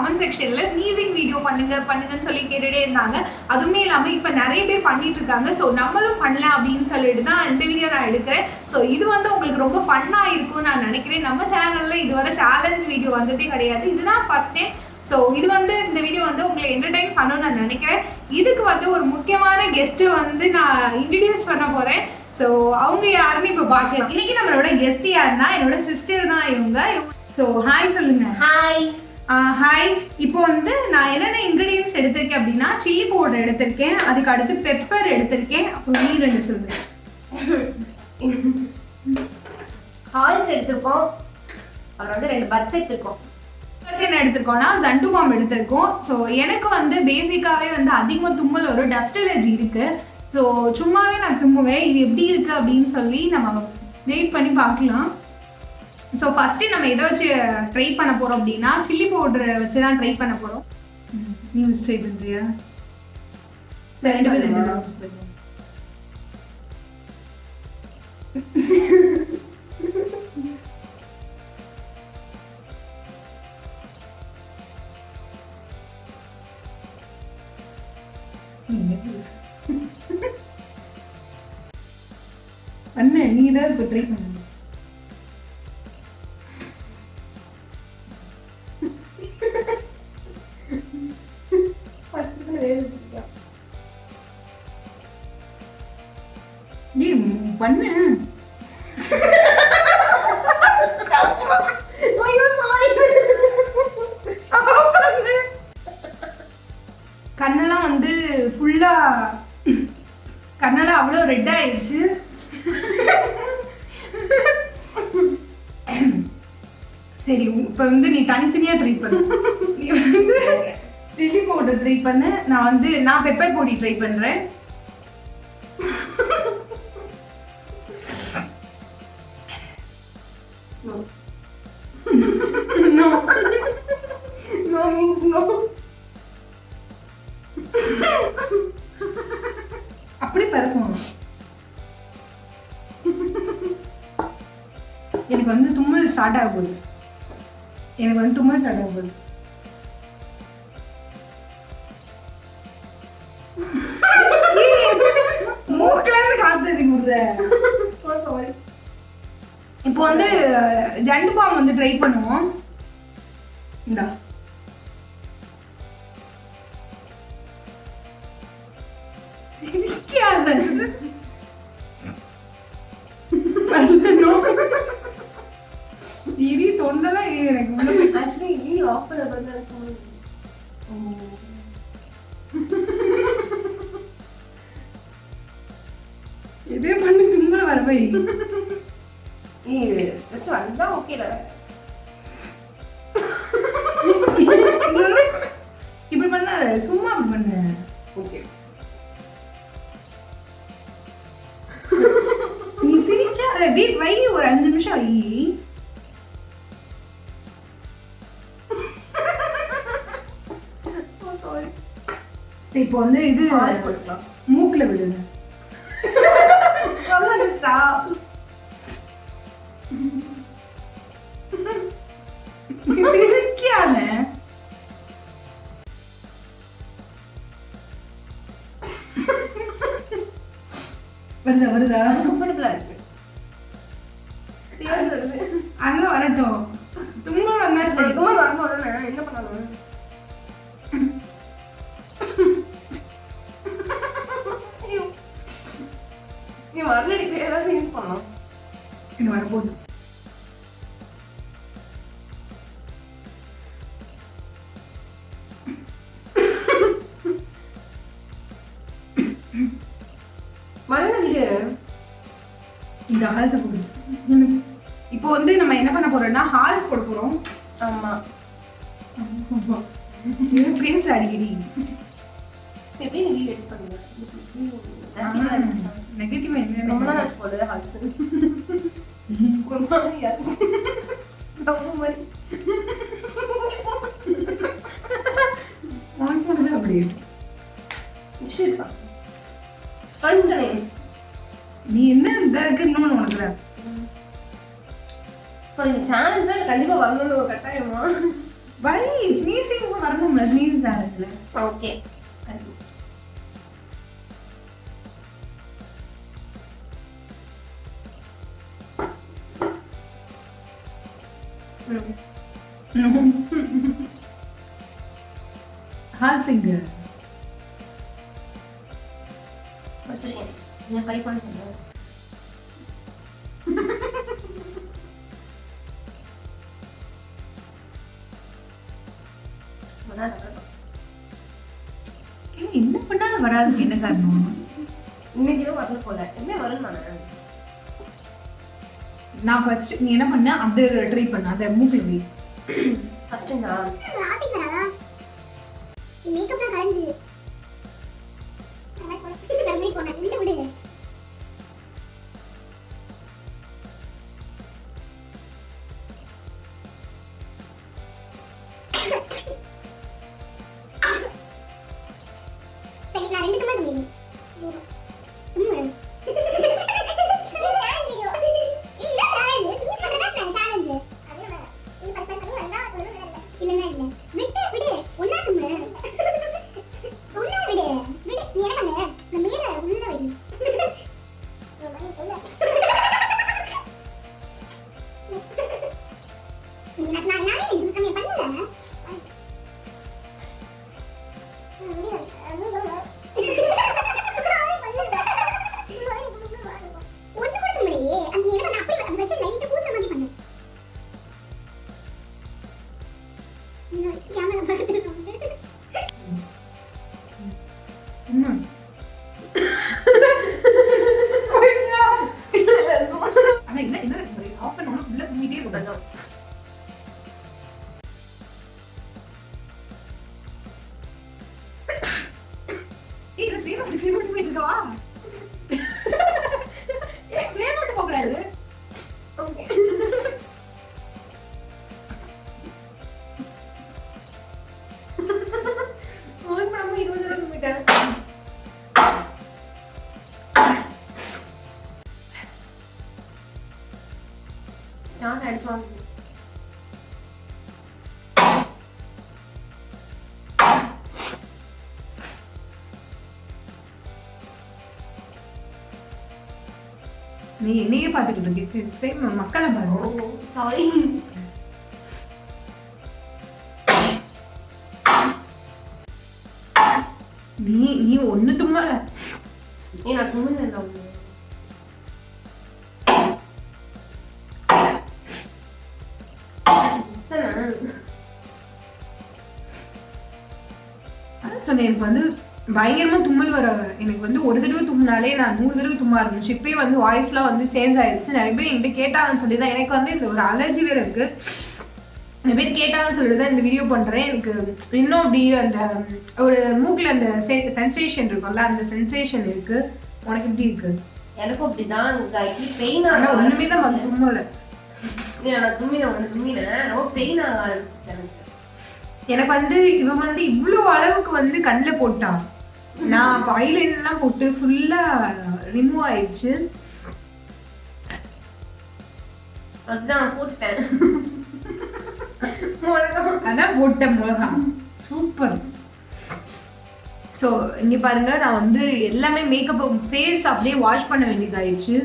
Comment செக்ஷனில் sneezing video பண்ணுங்கன்னு சொல்லி கேட்டுகிட்டே இருந்தாங்க. அதுவுமே இல்லாமல் இப்போ நிறைய பேர் பண்ணிட்டு இருக்காங்க. ஸோ நம்மளும் பண்ணலாம் அப்படின்னு சொல்லிட்டு தான் இந்த வீடியோ நான் எடுக்கிறேன். ஸோ இது வந்து உங்களுக்கு ரொம்ப ஃபன்னாக இருக்கும்னு நான் நினைக்கிறேன். நம்ம சேனலில் இதுவரை சேலஞ்ச் வீடியோ வந்ததே கிடையாது. இதுதான் ஃபர்ஸ்ட் டைம். ஸோ இது வந்து இந்த வீடியோ வந்து உங்களை என்டர்டைன் பண்ணணும்னு நான் நினைக்கிறேன். இதுக்கு வந்து ஒரு முக்கியமான கெஸ்ட்டை வந்து நான் இன்ட்ரடியூஸ் பண்ண போகிறேன். ஸோ அவங்க யாருன்னு இப்போ பார்க்கலாம். இன்னைக்கு நம்மளோட கெஸ்ட் யாருன்னா என்னோட சிஸ்டர் தான் இவங்க. ஸோ ஹாய் சொல்லுங்க. ஹாய். ஹாய். இப்போ வந்து நான் என்னென்ன இன்க்ரீடியன்ஸ் எடுத்திருக்கேன் அப்படின்னா சில்லி பவுடர் எடுத்திருக்கேன், அதுக்கு அடுத்து பெப்பர் எடுத்திருக்கேன், அப்புறம் நீ 2 சொல்லுங்க. ஹால்ஸ் எடுத்திருக்கோம், அப்புறம் வந்து 2 பட்ஸ் எடுத்திருக்கோம். என்ன எடுத்திருக்கோம்னா ஜண்டு பாம் எடுத்திருக்கோம். ஸோ எனக்கு வந்து பேசிக்காகவே வந்து அதிகமாக தும்மல் ஒரு டஸ்ட் அலர்ஜி இருக்குது. ஸோ சும்மாவே நான் தும்முவேன். இது எப்படி இருக்குது அப்படின்னு சொல்லி நம்ம வெயிட் பண்ணி பார்க்கலாம். ஸோ ஃபஸ்ட்டு நம்ம எதை வச்சு ட்ரை பண்ண போகிறோம் அப்படின்னா சில்லி பவுடரை வச்சு தான் ட்ரை பண்ண போகிறோம். நீ வச்சு ட்ரை பண்ணுறியா? 2 பேர் பண்ண நீ தான் இப்போ ட்ரை பண்ணு. ஃபர்ஸ்ட் வேக வச்சிருக்கேன். நீ பண்ணு. ஐயோ சாரி. கண்ணெல்லாம் வந்து ஃபுல்லாக கண்ணெல்லாம் அவ்வளோ ரெட் ஆயிடுச்சு. சரி இப்போ வந்து நீ தனித்தனியாக ட்ரை பண்ணு. நீ வந்து சில்லி பவுடர் ட்ரை பண்ணு, நான் பெப்பர் பொடி ட்ரை பண்ணுறேன். No. No means no. அப்படி பறக்கும். எனக்கு வந்து தும்மல் ஸ்டார்ட் ஆக போகுது. மூக்குல இருந்து காத்துது முடுற. இப்போ வந்து ஜண்டு பாம் வந்து ட்ரை பண்ணுவோம். இந்தா சிரிக்காத. இரி தொண்டெல்லாம் எனக்கு ஆக்சுவலி ஈ ஆஃப் பண்ண பண்ண இதே பண்ணி தும்மல் வரவை. ஜஸ்ட் வந்தா ஓகேல. இப்படி பண்ணாத, சும்மா அப்படி பண்ணு. ஓகே. நீ சிரிக்காத, அப்படியே வை, ஒரு 5 நிமிஷம் வை. சரி இப்போ வந்து இது மூக்குல விடுங்க. சிரிக்காத. வருதா கம்ஃபர்டபிளா இருக்கு. டேஸ்ட் வருது. அங்க வரட்டும். தும்மல் வந்தா சரி. தும்மல் வரும்போது என்ன பண்ணணும்? நீ வரலடி பேராவது யூஸ் பண்ணலாம். இது வரப்போகுது. மரண வீடியோ இந்த ஹால்ஸ் போடு. இப்போ வந்து நம்ம என்ன பண்ண போறோம்னா ஹால்ஸ் போட போறோம். ஆமா. இது பேச அடிக்கடி. எப்படி நீ எடிட் பண்ணுங்க? நெகட்டிவ் என்ன ரொம்ப நாள் போல ஹால்ஸ். ஒரு மாதிரி யாரு ரொம்ப மாதிரி வாங்கணும் அப்படியே. ஷிட். கன்ஸ்டனே நீ என்ன இந்த இருக்குன்னு உனக்குற. இப்போ இந்த சேலஞ்ச் கண்டிப்பா வரணும்னு ஒரு கட்டாயமா? வை ஸ்னீசிங் வரணும்ல, ஸ்னீஸ் ஆகுதுல. ஓகே ஹால் சிங்கு வச்சிருக்கேன். நான் 5 பாயிண்ட் சொல்றேன். என்ன பண்ணாலும் வராதுக்கு என்ன காரணம்? இன்னைக்கு தான் வரல போல. என்ன வரும் நானு? நான் ஃபர்ஸ்ட் நீ என்ன பண்ண அது ட்ரை பண்ண அந்த மூவில வை. ஃபர்ஸ்ட் நான் ராசிக்கு வரா மேக்கப்லாம் கரைஞ்சு கர்மி போனா உள்ள விடு. சரி நான் 2 தும்மல் சொல்லுங்க. 0 ஆனா என்ன என்ன சரி ஆஃப் பண்ணா உள்ள குமிட்டே இருக்கும். இது சேம் ஃபேவரட் மீட் இருக்கவா? ஃபேவரட் போகறாது. ஓகே ஆன் பண்ணாம 20 தடவை குமிட்டேன். ஸ்டார்ட் அடிச்சுவாங்க. நீ என்னையே பார்த்துட்டு இருக்க சேம் மக்களை பாரு. ஓ சாரி. நீ ஒண்ணு தும்மல. நான் கும்பிடல இல்லை ஒன்று. அதான் சொன்னேன் எனக்கு வந்து பயங்கரமா தும்மல் வர. எனக்கு வந்து ஒரு தடவை தும்மினாலே நான் 100 தடவை தும்ம ஆரம்பிச்சு. இப்பயே வந்து வாய்ஸ்லாம் வந்து சேஞ்ச் ஆயிடுச்சு. நிறைய பேர் என்கிட்ட கேட்டாங்கன்னு சொல்லி தான் எனக்கு வந்து இந்த ஒரு அலர்ஜி வேற இருக்கு. நிறைய பேர் கேட்டாங்கன்னு சொல்லிட்டு தான் இந்த வீடியோ பண்றேன். எனக்கு இன்னும் அப்படி அந்த ஒரு மூக்கில் அந்த சென்சேஷன் இருக்கும்ல, அந்த சென்சேஷன் இருக்கு. உனக்கு எப்படி இருக்கு? எனக்கும் அப்படிதான். ஆக்சுவலி பெயின் ஆனா ஆக ஒண்ணுமே தான் தும்மல. நான் தும்மினேன் ரொம்ப பெயின் ஆக ஆரம்பிச்சு எனக்கு. எனக்கு வந்து இவ வந்து இவ்வளோ அளவுக்கு வந்து கண்ணில் போட்டான். நான் அப்போ ஐலைன்லாம் போட்டு ஃபுல்லா ரிமூவ் ஆயிடுச்சு. அதுதான் போட்டுட்டேன். அதான் போட்டேன் மிளகா. சூப்பர். ஸோ இங்கே பாருங்க, நான் வந்து எல்லாமே மேக்கப் ஃபேஸ் அப்படியே வாஷ் பண்ண வேண்டியதாயிடுச்சு.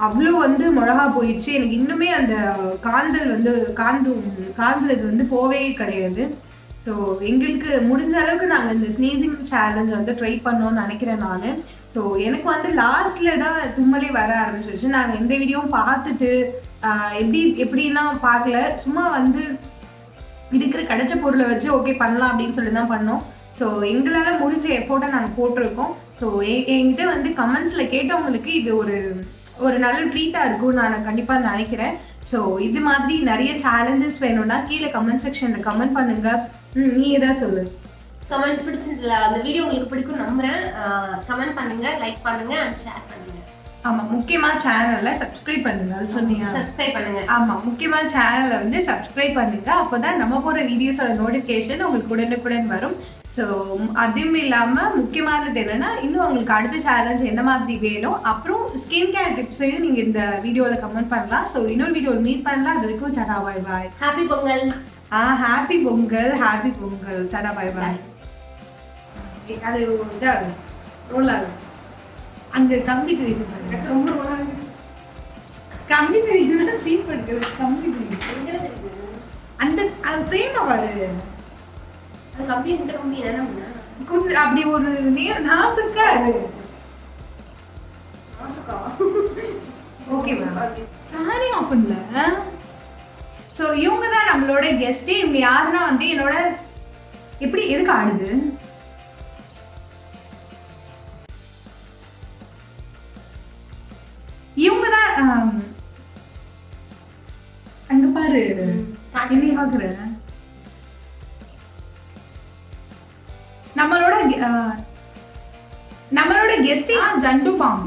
அவ்வளோ வந்து மிளகா போயிடுச்சு. எனக்கு இன்னுமே அந்த காந்தல் வந்து காந்தது வந்து போவே கிடையாது. ஸோ எங்களுக்கு முடிஞ்ச அளவுக்கு நாங்கள் இந்த ஸ்னீசிங் சேலஞ்ச் வந்து ட்ரை பண்ணோன்னு நினைக்கிறேன் நான். ஸோ எனக்கு வந்து லாஸ்ட்டில் தான் தும்மலே வர ஆரம்பிச்சிருச்சு. நாங்கள் எந்த வீடியோவும் பார்த்துட்டு எப்படின்னா பார்க்கல. சும்மா வந்து இருக்கிற கிடைச்ச பொருளை வச்சு ஓகே பண்ணலாம் அப்படின்னு சொல்லி தான் பண்ணோம். ஸோ எங்களால் முடிஞ்ச எஃபோர்ட்டை நாங்கள் போட்டிருக்கோம். ஸோ என்கிட்ட வந்து கமெண்ட்ஸில் கேட்டவங்களுக்கு இது ஒரு நல்ல ட்ரீட்டாக இருக்கும்னு நான் கண்டிப்பாக நினைக்கிறேன். ஸோ இது மாதிரி நிறைய சேலஞ்சஸ் வேணும்னா கீழே கமெண்ட் செக்ஷனில் கமெண்ட் பண்ணுங்கள். நீ எதாவது சொல்லு. கமெண்ட் பிடிச்சதில்ல, அந்த வீடியோ உங்களுக்கு பிடிக்கும் நம்புறேன். கமெண்ட் பண்ணுங்க, லைக் பண்ணுங்க அண்ட் ஷேர் பண்ணுங்க. ஆமாம், முக்கியமாக சேனலை சப்ஸ்கிரைப் பண்ணுங்க. அது சொன்னீங்க, சப்ஸ்கிரைப் பண்ணுங்க. ஆமாம், முக்கியமாக சேனலை வந்து சப்ஸ்கிரைப் பண்ணுங்க. அப்போ தான் நம்ம போகிற வீடியோஸோட நோட்டிஃபிகேஷன் உங்களுக்கு உடனுக்குடன் வரும். ஸோ அதுவும் இல்லாமல் முக்கியமானது என்னென்னா, இன்னும் உங்களுக்கு அடுத்த சேலஞ்ச் எந்த மாதிரி வேணும், அப்புறம் ஸ்கின் கேர் டிப்ஸையும் நீங்கள் இந்த வீடியோவில் கமெண்ட் பண்ணலாம். ஸோ இன்னொரு வீடியோவில் மீட் பண்ணலாம். அது வரைக்கும் tata, bye bye. Happy Pongal. Happy Pongal happy Pongal tata bye bye. அது இதாகும் ரோல் ஆகும். அங்க கம்பி தெரியுது பாரு. எனக்கு ரொம்ப ரோல் ஆகுது. கம்பி தெரியுதுன்னா சீப் எடுக்கிறது கம்பி தெரியுது. எங்க தெரியுது? அந்த அது ஃப்ரேம் பாரு. அந்த கம்பி இந்த கம்பி என்ன பண்ணா? கொஞ்சம் அப்படி ஒரு நாசுக்கா அது. மாசுக்கா. Okay ma'am. ஃபேனே ஆஃப் பண்ணல. ஸோ இவங்க தான் நம்மளோட கெஸ்டே. இவங்க யாருன்னா வந்து என்னோட எப்படி எதுக்கு ஆடுது? இவங்க தான் அங்க பாரு என்னை பாக்குற நம்மளோட கெஸ்டே ஜண்டு பாம்.